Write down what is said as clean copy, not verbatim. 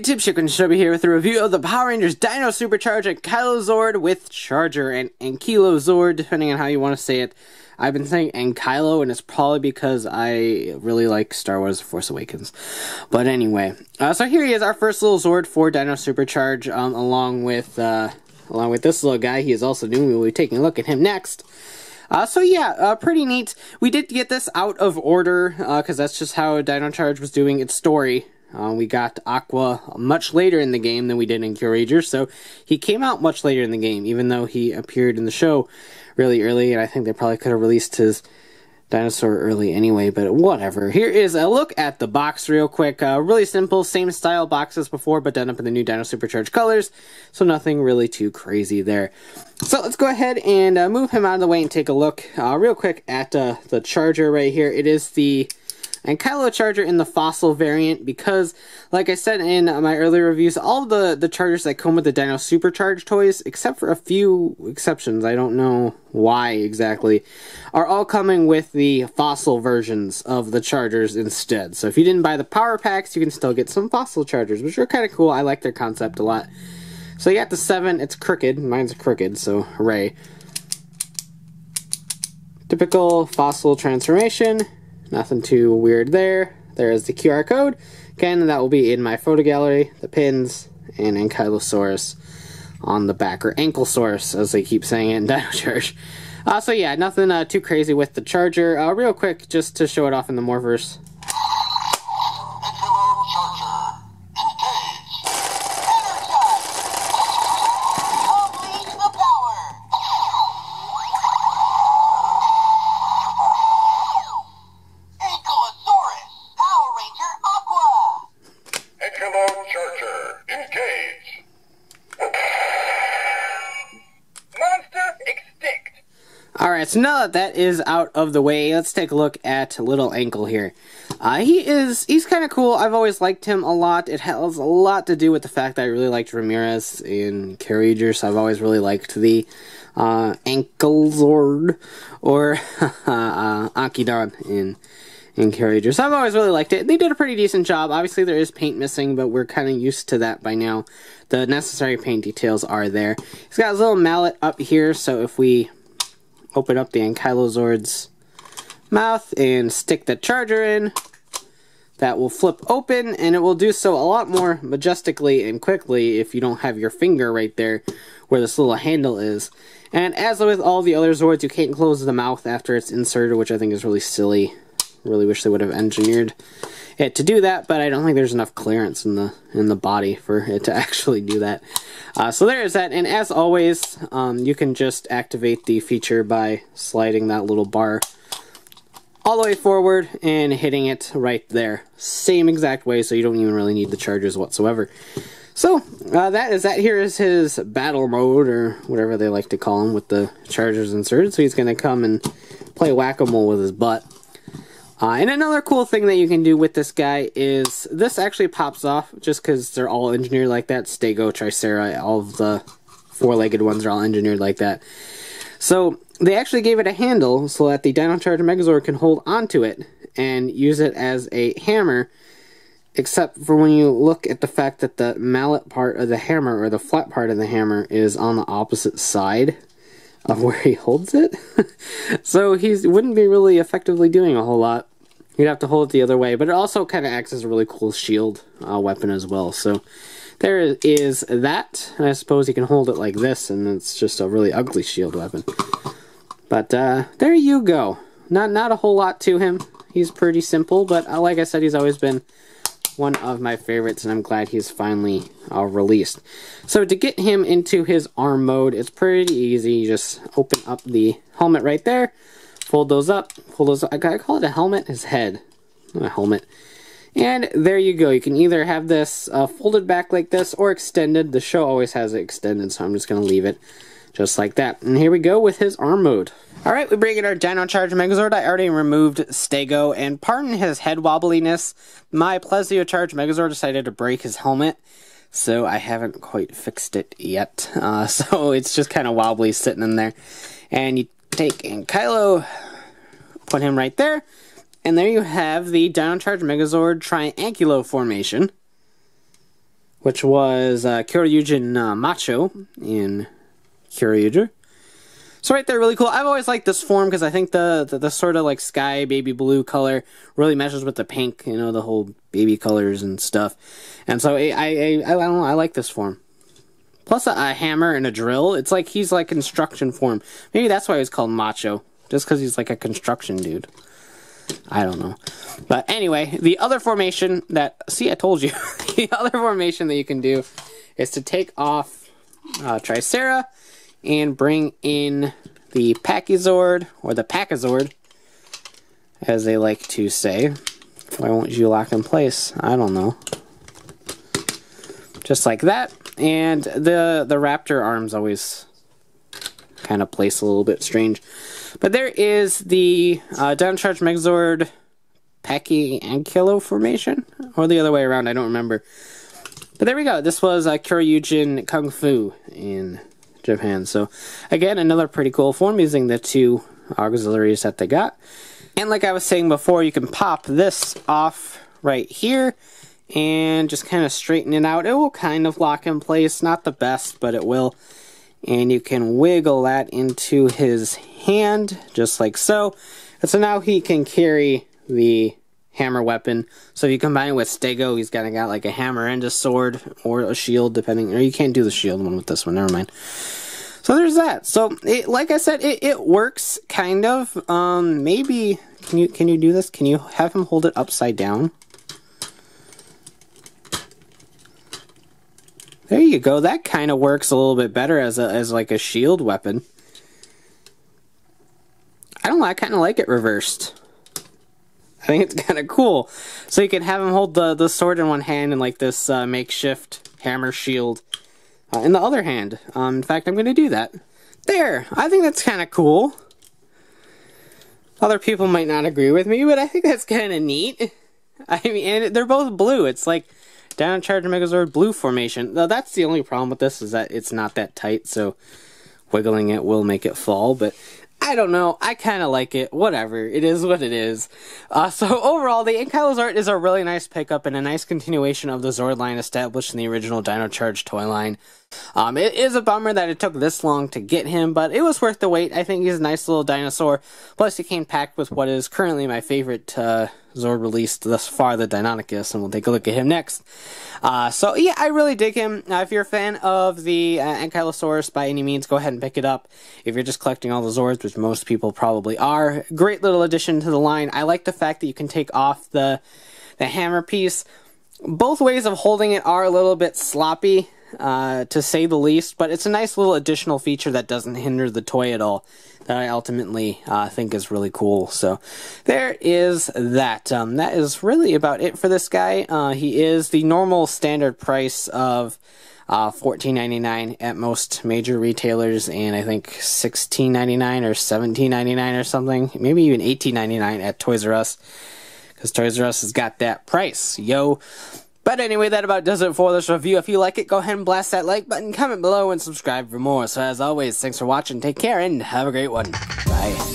YouTube, Chicken Chubby here with a review of the Power Rangers Dino Super Charge Ankylo Zord with Charger and Ankylo Zord, depending on how you want to say it. I've been saying Ankylo, and it's probably because I really like Star Wars: The Force Awakens. But anyway, so here he is, our first little Zord for Dino Super Charge, along with this little guy. He is also new. We will be taking a look at him next. So yeah, pretty neat. We did get this out of order, because that's just how Dino Charge was doing its story. We got Aqua much later in the game than we did in Aqua Ranger, so he came out much later in the game, even though he appeared in the show really early, and I think they probably could have released his dinosaur early anyway, but whatever. Here is a look at the box real quick. Really simple, same style box as before, but done up in the new Dino Super Charge colors, so nothing really too crazy there. So let's go ahead and move him out of the way and take a look real quick at the Charger right here. It is the Ankylo Charger in the fossil variant because, like I said in my earlier reviews, all of the Chargers that come with the Dino Super Charge toys, except for a few exceptions, I don't know why exactly, are all coming with the fossil versions of the Chargers instead. So if you didn't buy the power packs, you can still get some fossil Chargers, which are kind of cool. I like their concept a lot. So you got the 7, it's crooked. Mine's crooked, so hooray. Typical fossil transformation. Nothing too weird there. There is the QR code. Again, that will be in my photo gallery. The pins and Ankylosaurus on the back, or Ankylosaurus, as they keep saying it in Dino Charge. So yeah, nothing too crazy with the Charger. Real quick, just to show it off in the Morpherse. Ankylo Charger, engage, energize, unleash the power. Power Ranger Aqua! Ankylo Charger, engage! Monster extinct! Alright, so now that that is out of the way, let's take a look at little Ankle here. He's kind of cool. I've always liked him a lot. It has a lot to do with the fact that I really liked Ramirez in Aqua Ranger, so I've always really liked the Ankylo Zord, or Ankylo in Aqua Ranger. So I've always really liked it. They did a pretty decent job. Obviously there is paint missing, but we're kind of used to that by now. The necessary paint details are there. He's got his little mallet up here, so if we open up the Ankylo Zord's mouth and stick the Charger in, that will flip open, and it will do so a lot more majestically and quickly if you don't have your finger right there where this little handle is. And as with all the other Zords, you can't close the mouth after it's inserted, which I think is really silly. Really wish they would have engineered it to do that, but I don't think there's enough clearance in the body for it to actually do that. So there is that, and as always, you can just activate the feature by sliding that little bar all the way forward and hitting it right there. Same exact way, so you don't even really need the Chargers whatsoever. So, that is that. Here is his battle mode, or whatever they like to call him, with the Chargers inserted. So he's going to come and play whack-a-mole with his butt. And another cool thing that you can do with this guy is this actually pops off just because they're all engineered like that. Stego, Tricera, all of the four-legged ones are all engineered like that. So they actually gave it a handle so that the Dino Charge Megazord can hold onto it and use it as a hammer, except for when you look at the fact that the mallet part of the hammer, or the flat part of the hammer, is on the opposite side of where he holds it. So he wouldn't be really effectively doing a whole lot. You'd have to hold it the other way, but it also kind of acts as a really cool shield weapon as well. So there is that. And I suppose you can hold it like this, and it's just a really ugly shield weapon. But there you go. Not a whole lot to him. He's pretty simple, but like I said, he's always been one of my favorites, and I'm glad he's finally released. So to get him into his arm mode, it's pretty easy. You just open up the helmet right there, fold those up, I call it a helmet, his head, not a helmet. And there you go. You can either have this folded back like this, or extended. The show always has it extended, so I'm just going to leave it just like that. And here we go with his arm mode. Alright, we bring in our Dino Charge Megazord. I already removed Stego, and pardon his head wobbliness, my Plesio Charge Megazord decided to break his helmet, so I haven't quite fixed it yet. So it's just kind of wobbly sitting in there. And you take Ankylo, put him right there, and there you have the Dino Charge Megazord Triankylo formation which was Kyoryujin Macho in Kyoryuger. So right there, really cool. I've always liked this form because I think the sort of like sky baby blue color really meshes with the pink, you know, the whole baby colors and stuff. And so I don't know, I like this form. Plus a hammer and a drill. It's like he's like construction form. Maybe that's why he's called Macho, just because he's like a construction dude. I don't know. But anyway, the other formation that, see, I told you, the other formation that you can do is to take off Tricera and bring in the Pachysord, or the Pachysord, as they like to say. Why won't you lock in place? I don't know. Just like that. And the raptor arms always kind of place a little bit strange. But there is the Dino Charge Megazord Ankylo formation, or the other way around, I don't remember. But there we go. This was Kyoryujin Kung Fu in Japan. So again, another pretty cool form using the two auxiliaries that they got. And like I was saying before, you can pop this off right here and just kind of straighten it out. It will kind of lock in place. Not the best, but it will. And you can wiggle that into his hand, just like so. And so now he can carry the hammer weapon. So if you combine it with Stego, he's got like a hammer and a sword, or a shield, depending. Or you can't do the shield one with this one, never mind. So there's that. So, like I said, it works, kind of. Maybe, can you do this? Can you have him hold it upside down? There you go. That kind of works a little bit better as like a shield weapon. I don't know. I kind of like it reversed. I think it's kind of cool. So you can have him hold the sword in one hand and like this makeshift hammer shield in the other hand. In fact, I'm going to do that. There. I think that's kind of cool. Other people might not agree with me, but I think that's kind of neat. I mean, and they're both blue. It's like Dino Charge Megazord blue formation. Now, that's the only problem with this, is that it's not that tight, so wiggling it will make it fall, but I don't know. I kind of like it. Whatever. It is what it is. So overall, the Ankylo Zord is a really nice pickup and a nice continuation of the Zord line established in the original Dino Charge toy line. It is a bummer that it took this long to get him, but it was worth the wait. I think he's a nice little dinosaur. Plus, he came packed with what is currently my favorite Zord released thus far, the Deinonychus, and we'll take a look at him next. So yeah, I really dig him. If you're a fan of the Ankylosaurus by any means, go ahead and pick it up. If you're just collecting all the Zords, which most people probably are, great little addition to the line. I like the fact that you can take off the hammer piece. Both ways of holding it are a little bit sloppy, to say the least, but it's a nice little additional feature that doesn't hinder the toy at all, that I ultimately think is really cool. So there is that. That is really about it for this guy. He is the normal standard price of $14.99 at most major retailers, and I think $16.99 or $17.99 or something, maybe even $18.99 at Toys R Us, because Toys R Us has got that price, yo. But anyway, that about does it for this review. If you like it, go ahead and blast that like button, comment below, and subscribe for more. So as always, thanks for watching, take care, and have a great one. Bye.